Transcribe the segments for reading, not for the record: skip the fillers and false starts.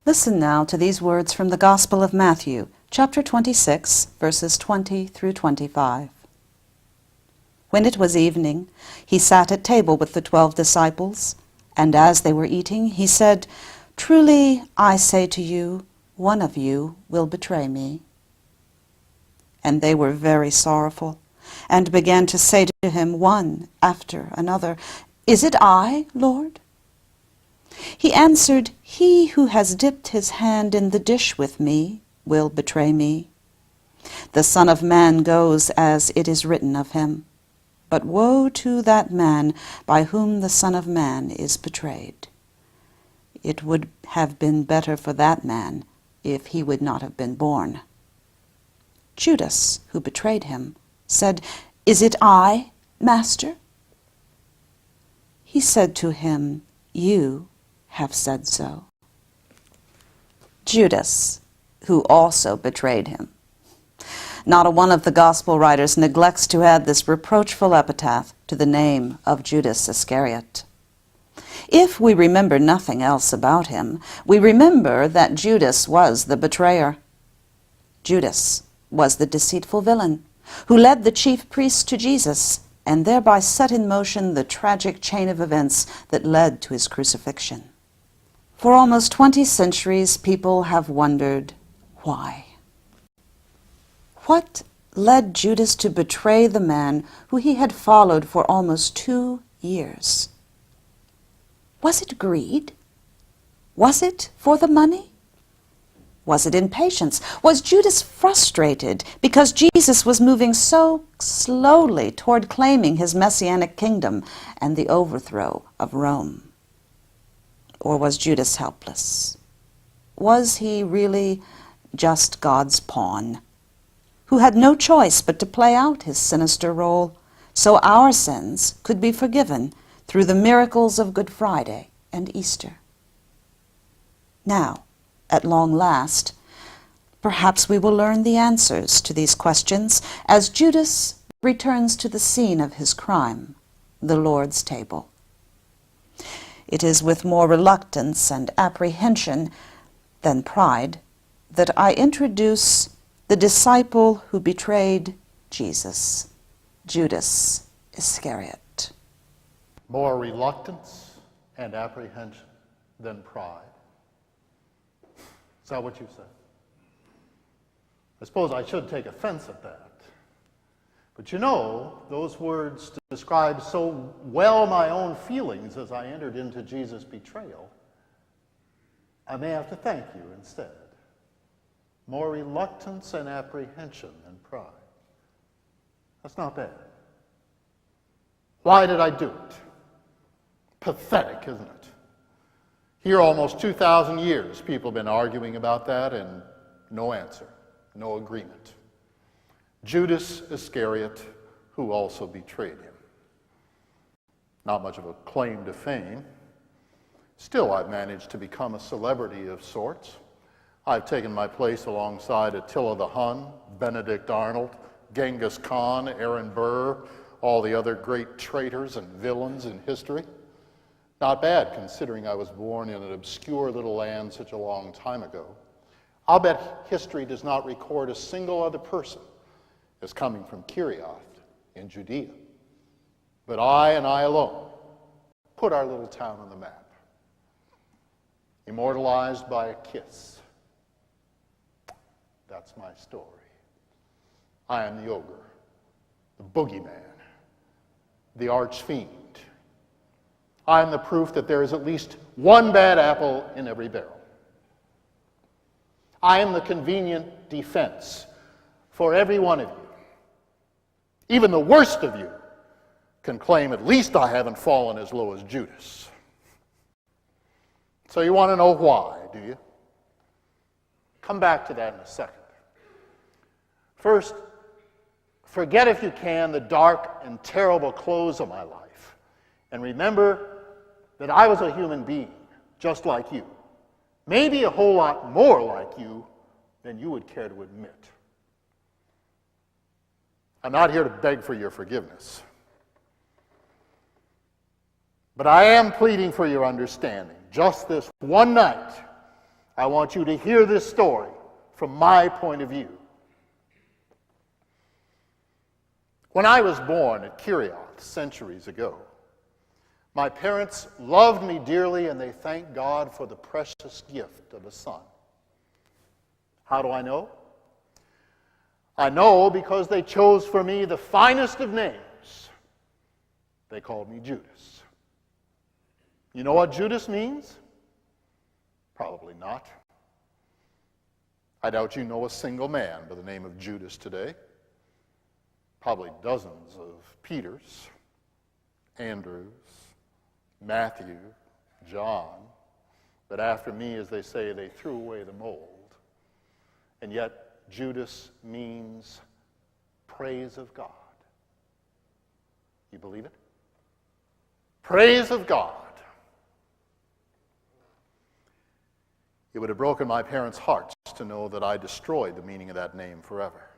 Listen now to these words from the Gospel of Matthew, chapter 26, verses 20 through 25. When it was evening, he sat at table with the 12 disciples, and as they were eating, he said, "Truly, I say to you, one of you will betray me." And they were very sorrowful, and began to say to him one after another, "Is it I, Lord?" He answered, "He who has dipped his hand in the dish with me will betray me. The Son of Man goes as it is written of him. But woe to that man by whom the Son of Man is betrayed. It would have been better for that man if he would not have been born." Judas, who betrayed him, said, "Is it I, Master?" He said to him, "You have said so." Judas, who also betrayed him. Not a one of the gospel writers neglects to add this reproachful epitaph to the name of Judas Iscariot. If we remember nothing else about him, we remember that Judas was the betrayer. Judas was the deceitful villain who led the chief priests to Jesus and thereby set in motion the tragic chain of events that led to his crucifixion. For almost 20 centuries, people have wondered why. What led Judas to betray the man who he had followed for almost 2 years? Was it greed? Was it for the money? Was it impatience? Was Judas frustrated because Jesus was moving so slowly toward claiming his messianic kingdom and the overthrow of Rome? Or was Judas helpless? Was he really just God's pawn, who had no choice but to play out his sinister role so our sins could be forgiven through the miracles of Good Friday and Easter? Now, at long last, perhaps we will learn the answers to these questions as Judas returns to the scene of his crime, the Lord's table. It is with more reluctance and apprehension than pride that I introduce the disciple who betrayed Jesus, Judas Iscariot. More reluctance and apprehension than pride. Is that what you said? I suppose I should take offense at that. But you know, those words describe so well my own feelings as I entered into Jesus' betrayal, I may have to thank you instead. More reluctance and apprehension than pride. That's not bad. Why did I do it? Pathetic, isn't it? Here almost 2,000 years, people have been arguing about that and no answer, no agreement. Judas Iscariot, who also betrayed him. Not much of a claim to fame. Still, I've managed to become a celebrity of sorts. I've taken my place alongside Attila the Hun, Benedict Arnold, Genghis Khan, Aaron Burr, all the other great traitors and villains in history. Not bad, considering I was born in an obscure little land such a long time ago. I'll bet history does not record a single other person as coming from Kirioth in Judea. But I and I alone put our little town on the map. Immortalized by a kiss. That's my story. I am the ogre, the boogeyman, the arch-fiend. I am the proof that there is at least one bad apple in every barrel. I am the convenient defense for every one of you. Even the worst of you can claim at least I haven't fallen as low as Judas. So you want to know why, do you? Come back to that in a second. First, forget if you can the dark and terrible close of my life. And remember that I was a human being, just like you. Maybe a whole lot more like you than you would care to admit. I'm not here to beg for your forgiveness. But I am pleading for your understanding. Just this one night, I want you to hear this story from my point of view. When I was born at Kirioth centuries ago, my parents loved me dearly and they thanked God for the precious gift of a son. How do I know? I know because they chose for me the finest of names. They called me Judas. You know what Judas means? Probably not. I doubt you know a single man by the name of Judas today. Probably dozens of Peters, Andrews, Matthew, John. But after me, as they say, they threw away the mold. And yet, Judas means praise of God. You believe it? Praise of God. It would have broken my parents' hearts to know that I destroyed the meaning of that name forever.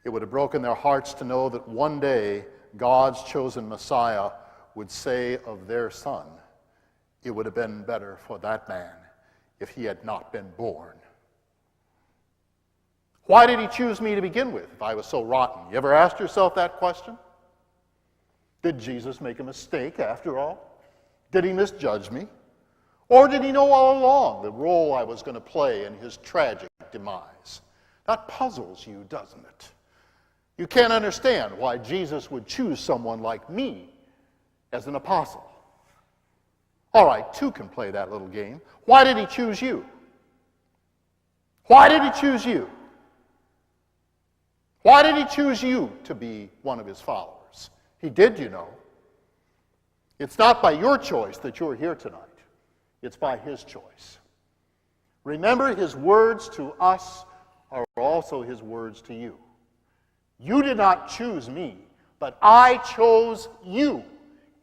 It would have broken their hearts to know that one day God's chosen Messiah would say of their son, it would have been better for that man if he had not been born. Why did he choose me to begin with if I was so rotten? You ever asked yourself that question? Did Jesus make a mistake after all? Did he misjudge me? Or did he know all along the role I was going to play in his tragic demise? That puzzles you, doesn't it? You can't understand why Jesus would choose someone like me as an apostle. All right, two can play that little game. Why did he choose you? Why did he choose you? Why did he choose you to be one of his followers? He did, you know. It's not by your choice that you're here tonight. It's by his choice. Remember, his words to us are also his words to you. You did not choose me, but I chose you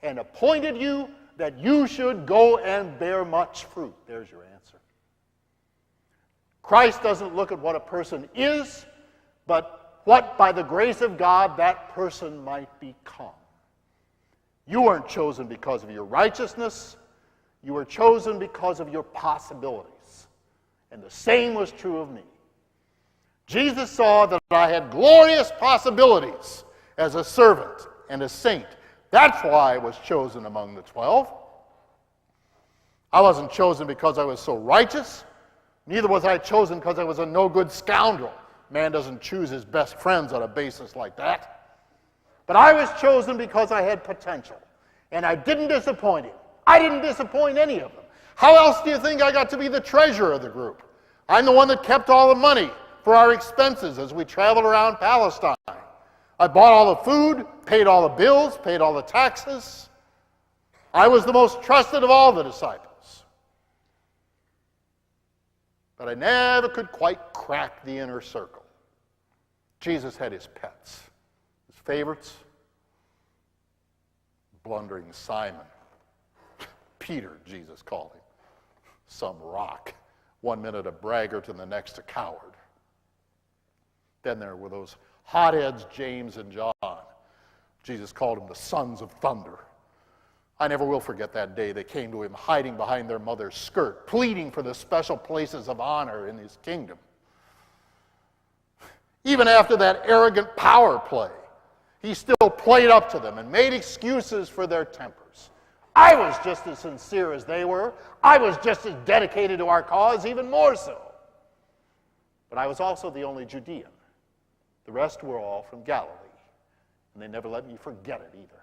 and appointed you that you should go and bear much fruit. There's your answer. Christ doesn't look at what a person is, but what, by the grace of God, that person might become. You weren't chosen because of your righteousness. You were chosen because of your possibilities. And the same was true of me. Jesus saw that I had glorious possibilities as a servant and a saint. That's why I was chosen among the 12. I wasn't chosen because I was so righteous. Neither was I chosen because I was a no-good scoundrel. Man doesn't choose his best friends on a basis like that. But I was chosen because I had potential. And I didn't disappoint him. I didn't disappoint any of them. How else do you think I got to be the treasurer of the group? I'm the one that kept all the money for our expenses as we traveled around Palestine. I bought all the food, paid all the bills, paid all the taxes. I was the most trusted of all the disciples. But I never could quite crack the inner circle. Jesus had his pets, his favorites. Blundering Simon. Peter, Jesus called him. Some rock. 1 minute a braggart and the next a coward. Then there were those hotheads, James and John. Jesus called them the sons of thunder. I never will forget that day they came to him hiding behind their mother's skirt, pleading for the special places of honor in his kingdom. Even after that arrogant power play, he still played up to them and made excuses for their tempers. I was just as sincere as they were. I was just as dedicated to our cause, even more so. But I was also the only Judean. The rest were all from Galilee, and they never let me forget it either.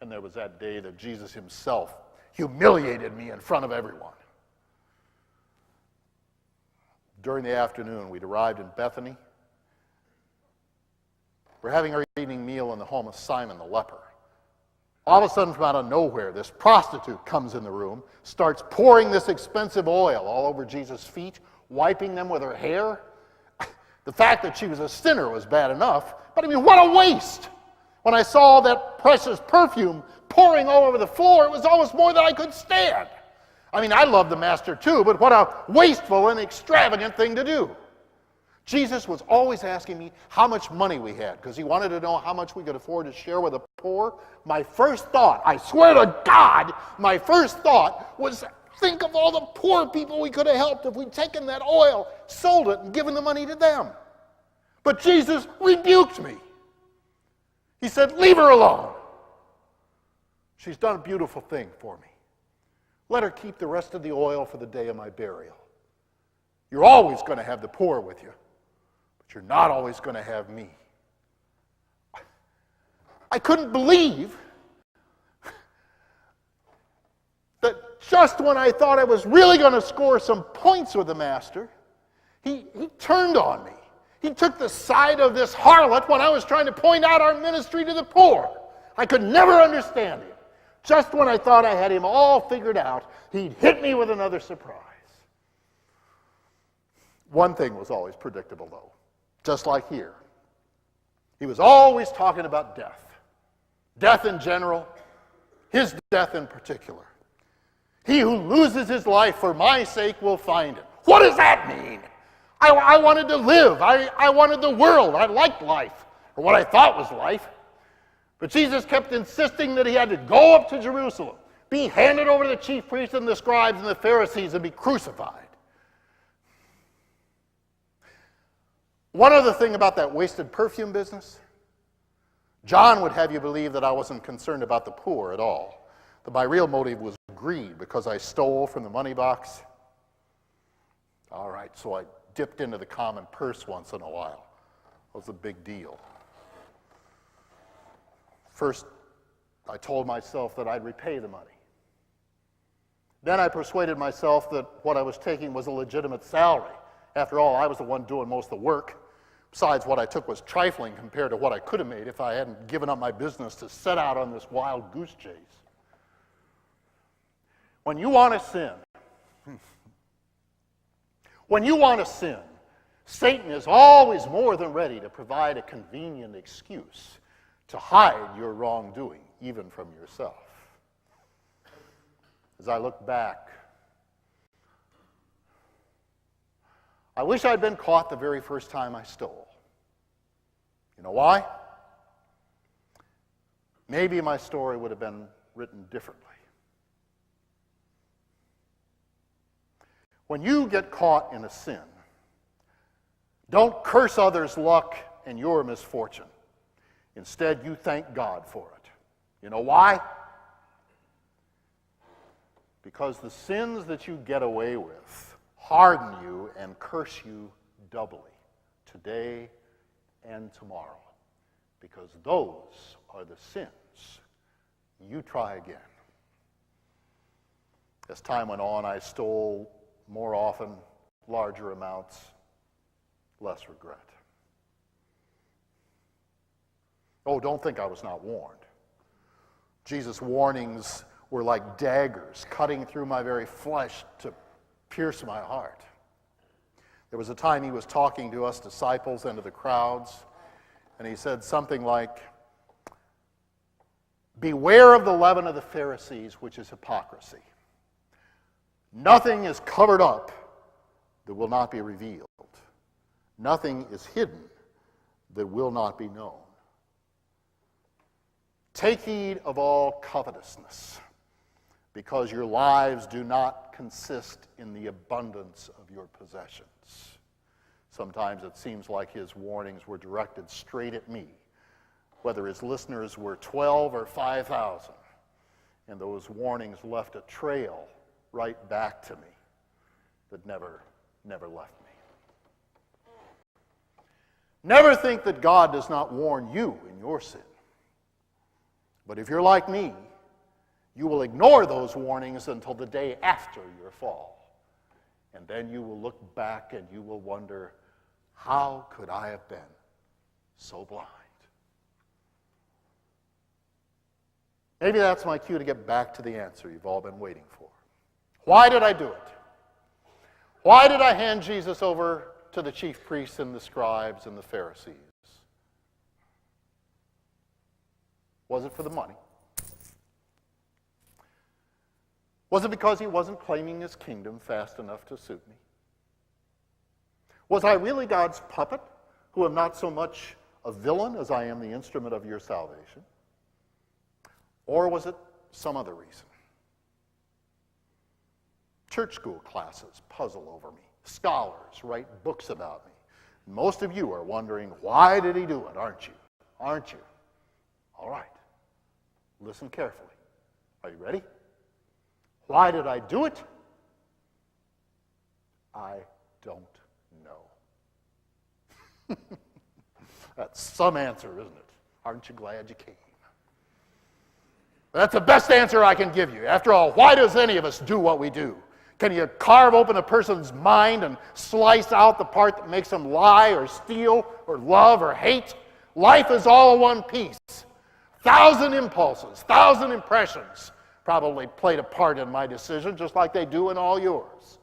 And there was that day that Jesus himself humiliated me in front of everyone. During the afternoon, we'd arrived in Bethany. We're having our evening meal in the home of Simon the leper. All of a sudden, from out of nowhere, this prostitute comes in the room, starts pouring this expensive oil all over Jesus' feet, wiping them with her hair. The fact that she was a sinner was bad enough, but I mean, what a waste! When I saw that precious perfume pouring all over the floor, it was almost more than I could stand. I mean, I love the master too, but what a wasteful and extravagant thing to do. Jesus was always asking me how much money we had because he wanted to know how much we could afford to share with the poor. My first thought, I swear to God, my first thought was think of all the poor people we could have helped if we'd taken that oil, sold it, and given the money to them. But Jesus rebuked me. He said, leave her alone. She's done a beautiful thing for me. Let her keep the rest of the oil for the day of my burial. You're always going to have the poor with you, but you're not always going to have me. I couldn't believe that just when I thought I was really going to score some points with the master, he turned on me. He took the side of this harlot when I was trying to point out our ministry to the poor. I could never understand him. Just when I thought I had him all figured out, he'd hit me with another surprise. One thing was always predictable, though, just like here. He was always talking about death. Death in general, his death in particular. He who loses his life for my sake will find it. What does that mean? I wanted to live. I wanted the world. I liked life, or what I thought was life. But Jesus kept insisting that he had to go up to Jerusalem, be handed over to the chief priests and the scribes and the Pharisees, and be crucified. One other thing about that wasted perfume business, John would have you believe that I wasn't concerned about the poor at all, that my real motive was greed because I stole from the money box. All right, so I dipped into the common purse once in a while. It was a big deal. First, I told myself that I'd repay the money. Then I persuaded myself that what I was taking was a legitimate salary. After all, I was the one doing most of the work. Besides, what I took was trifling compared to what I could have made if I hadn't given up my business to set out on this wild goose chase. When you want to sin, Satan is always more than ready to provide a convenient excuse to hide your wrongdoing, even from yourself. As I look back, I wish I'd been caught the very first time I stole. You know why? Maybe my story would have been written differently. When you get caught in a sin, don't curse others' luck and your misfortune. Instead, you thank God for it. You know why? Because the sins that you get away with harden you and curse you doubly, today and tomorrow. Because those are the sins you try again. As time went on, I stole more often, larger amounts, less regret. Oh, don't think I was not warned. Jesus' warnings were like daggers cutting through my very flesh to pierce my heart. There was a time he was talking to us disciples and to the crowds, and he said something like, "Beware of the leaven of the Pharisees, which is hypocrisy. Nothing is covered up that will not be revealed. Nothing is hidden that will not be known. Take heed of all covetousness, because your lives do not consist in the abundance of your possessions." Sometimes it seems like his warnings were directed straight at me, whether his listeners were 12 or 5,000, and those warnings left a trail right back to me that never left me. Never think that God does not warn you in your sin. But if you're like me, you will ignore those warnings until the day after your fall. And then you will look back and you will wonder, how could I have been so blind? Maybe that's my cue to get back to the answer you've all been waiting for. Why did I do it? Why did I hand Jesus over to the chief priests and the scribes and the Pharisees? Was it for the money? Was it because he wasn't claiming his kingdom fast enough to suit me? Was I really God's puppet, who am not so much a villain as I am the instrument of your salvation? Or was it some other reason? Church school classes puzzle over me. Scholars write books about me. Most of you are wondering, why did he do it, aren't you? Aren't you? All right. Listen carefully. Are you ready? Why did I do it? I don't know. That's some answer, isn't it? Aren't you glad you came? That's the best answer I can give you. After all, why does any of us do what we do? Can you carve open a person's mind and slice out the part that makes them lie or steal or love or hate? Life is all one piece. 1,000 impulses, 1,000 impressions probably played a part in my decision, just like they do in all yours.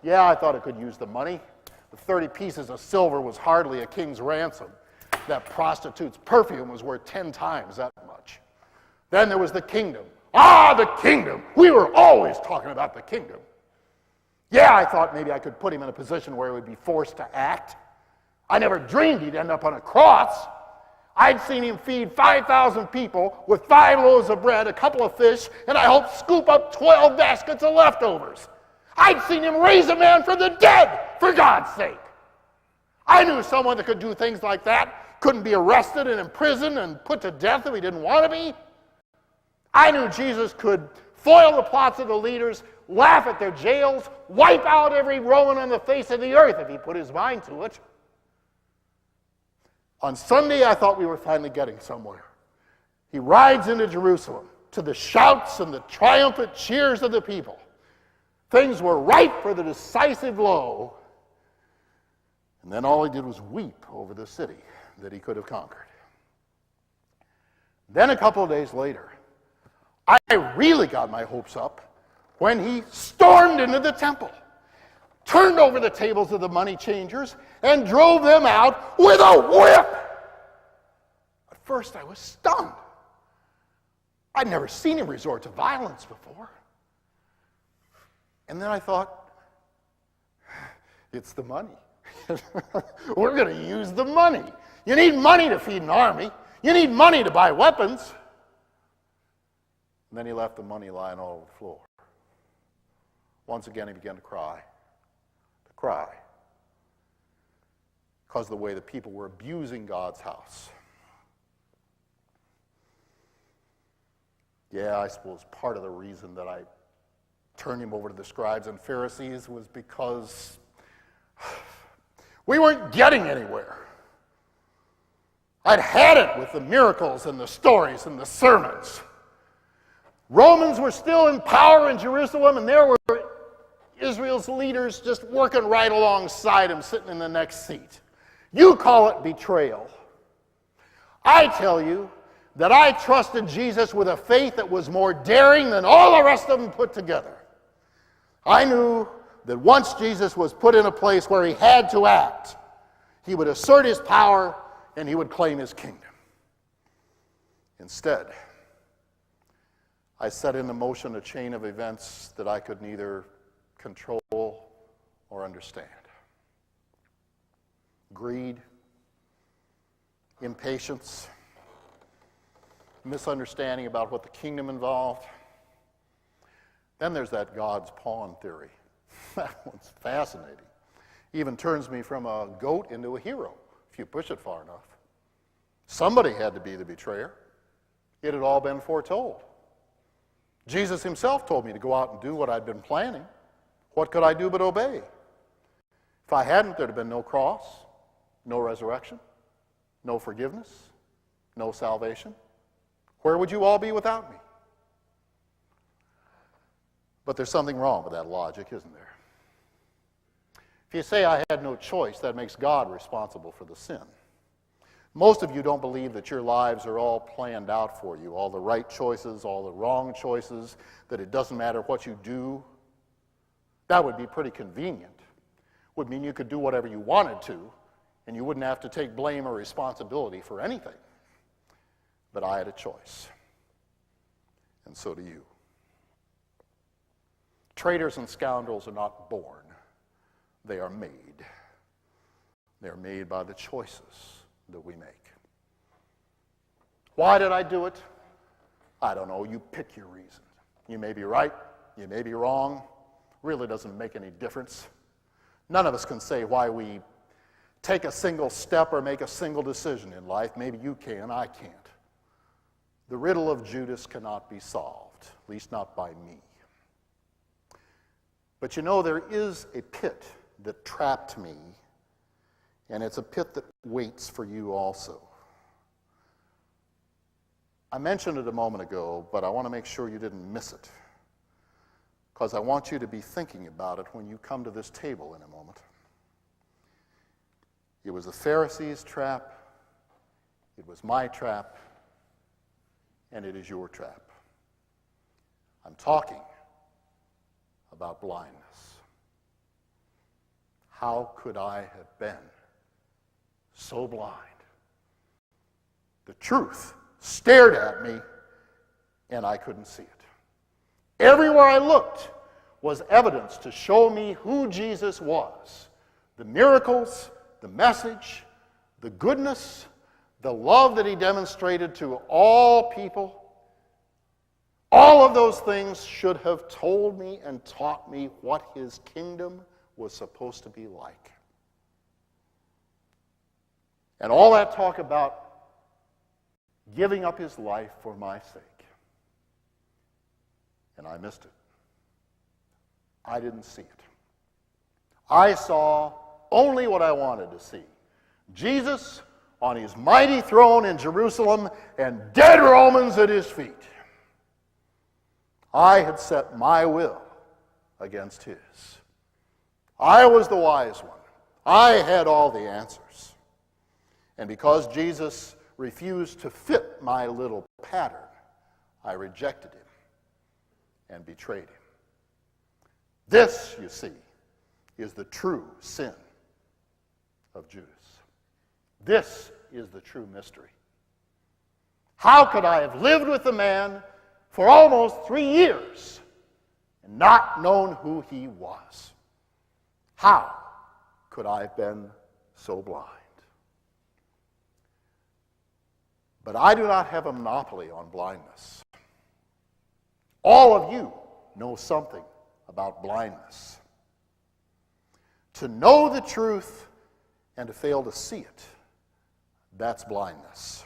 Yeah, I thought I could use the money. The 30 pieces of silver was hardly a king's ransom. That prostitute's perfume was worth 10 times that much. Then there was the kingdom. Ah, the kingdom! We were always talking about the kingdom. Yeah, I thought maybe I could put him in a position where he would be forced to act. I never dreamed he'd end up on a cross. I'd seen him feed 5,000 people with 5 loaves of bread, a couple of fish, and I hoped scoop up 12 baskets of leftovers. I'd seen him raise a man from the dead, for God's sake. I knew someone that could do things like that, couldn't be arrested and imprisoned and put to death if he didn't want to be. I knew Jesus could foil the plots of the leaders, laugh at their jails, wipe out every Roman on the face of the earth if he put his mind to it. On Sunday, I thought we were finally getting somewhere. He rides into Jerusalem to the shouts and the triumphant cheers of the people. Things were ripe for the decisive blow. And then all he did was weep over the city that he could have conquered. Then a couple of days later, I really got my hopes up when he stormed into the temple, turned over the tables of the money changers, and drove them out with a whip. At first, I was stunned. I'd never seen him resort to violence before. And then I thought, it's the money. We're going to use the money. You need money to feed an army. You need money to buy weapons. And then he left the money lying all over the floor. Once again, he began to cry. Because of the way the people were abusing God's house. Yeah, I suppose part of the reason that I turned him over to the scribes and Pharisees was because we weren't getting anywhere. I'd had it with the miracles and the stories and the sermons. Romans were still in power in Jerusalem, and there were Israel's leaders just working right alongside him, sitting in the next seat. You call it betrayal. I tell you that I trusted Jesus with a faith that was more daring than all the rest of them put together. I knew that once Jesus was put in a place where he had to act, he would assert his power and he would claim his kingdom. Instead, I set into motion a chain of events that I could neither control or understand. Greed, impatience, misunderstanding about what the kingdom involved. Then there's that God's pawn theory. That one's fascinating. Even turns me from a goat into a hero, if you push it far enough. Somebody had to be the betrayer. It had all been foretold. Jesus himself told me to go out and do what I'd been planning. What could I do but obey? If I hadn't, there'd have been no cross, no resurrection, no forgiveness, no salvation. Where would you all be without me? But there's something wrong with that logic, isn't there? If you say I had no choice, that makes God responsible for the sin. Most of you don't believe that your lives are all planned out for you, all the right choices, all the wrong choices, that it doesn't matter what you do. That would be pretty convenient. Would mean you could do whatever you wanted to, and you wouldn't have to take blame or responsibility for anything. But I had a choice, and so do you. Traitors and scoundrels are not born, they are made. They're made by the choices that we make. Why did I do it? I don't know. You pick your reasons. You may be right. You may be wrong. Really doesn't make any difference. None of us can say why we take a single step or make a single decision in life. Maybe you can, I can't. The riddle of Judas cannot be solved, at least not by me. But you know, there is a pit that trapped me, and it's a pit that waits for you also. I mentioned it a moment ago, but I want to make sure you didn't miss it, because I want you to be thinking about it when you come to this table in a moment. It was the Pharisees' trap, it was my trap, and it is your trap. I'm talking about blindness. How could I have been so blind? The truth stared at me, and I couldn't see it. Everywhere I looked was evidence to show me who Jesus was. The miracles, the message, the goodness, the love that he demonstrated to all people. All of those things should have told me and taught me what his kingdom was supposed to be like. And all that talk about giving up his life for my sake. And I missed it. I didn't see it. I saw only what I wanted to see. Jesus on his mighty throne in Jerusalem and dead Romans at his feet. I had set my will against his. I was the wise one. I had all the answers. And because Jesus refused to fit my little pattern, I rejected him and betrayed him. This, you see, is the true sin of Judas. This is the true mystery. How could I have lived with the man for almost 3 years and not known who he was? How could I have been so blind? But I do not have a monopoly on blindness. All of you know something about blindness. To know the truth and to fail to see it, that's blindness.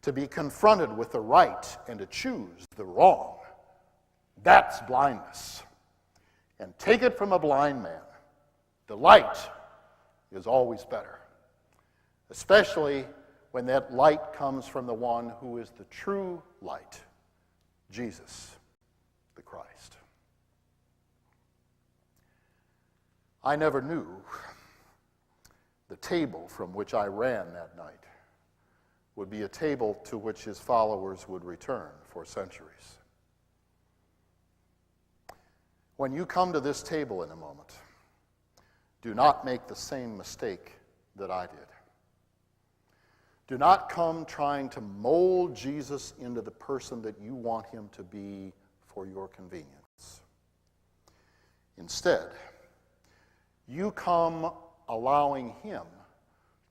To be confronted with the right and to choose the wrong, that's blindness. And take it from a blind man, the light is always better, especially when that light comes from the one who is the true light, Jesus the Christ. I never knew the table from which I ran that night would be a table to which his followers would return for centuries. When you come to this table in a moment, do not make the same mistake that I did. Do not come trying to mold Jesus into the person that you want him to be for your convenience. Instead, you come allowing him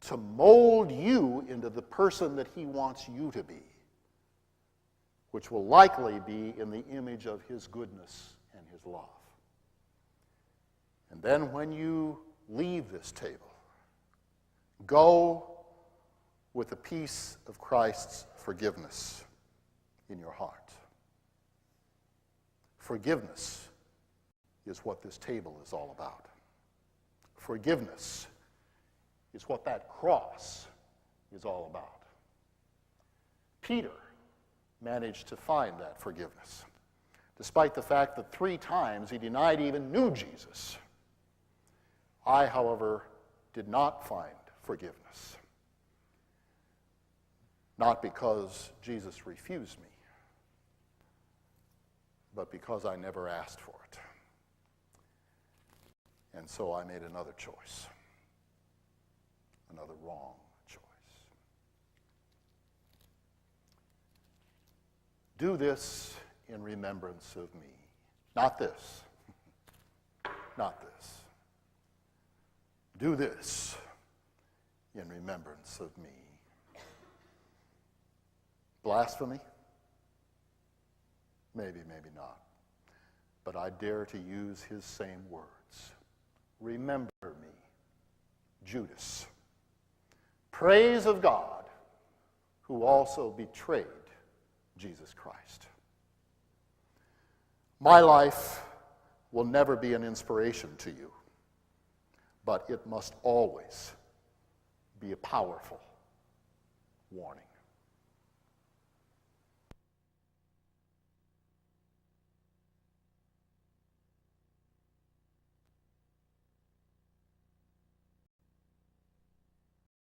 to mold you into the person that he wants you to be, which will likely be in the image of his goodness and his love. And then when you leave this table, go with a piece of Christ's forgiveness in your heart. Forgiveness is what this table is all about. Forgiveness is what that cross is all about. Peter managed to find that forgiveness, despite the fact that 3 times he denied he even knew Jesus. I, however, did not find forgiveness. Not because Jesus refused me, but because I never asked for it. And so I made another choice, another wrong choice. Do this in remembrance of me. Not this. Not this. Do this in remembrance of me. Blasphemy? Maybe, maybe not. But I dare to use his same words. Remember me, Judas. Praise of God, who also betrayed Jesus Christ. My life will never be an inspiration to you, but it must always be a powerful warning.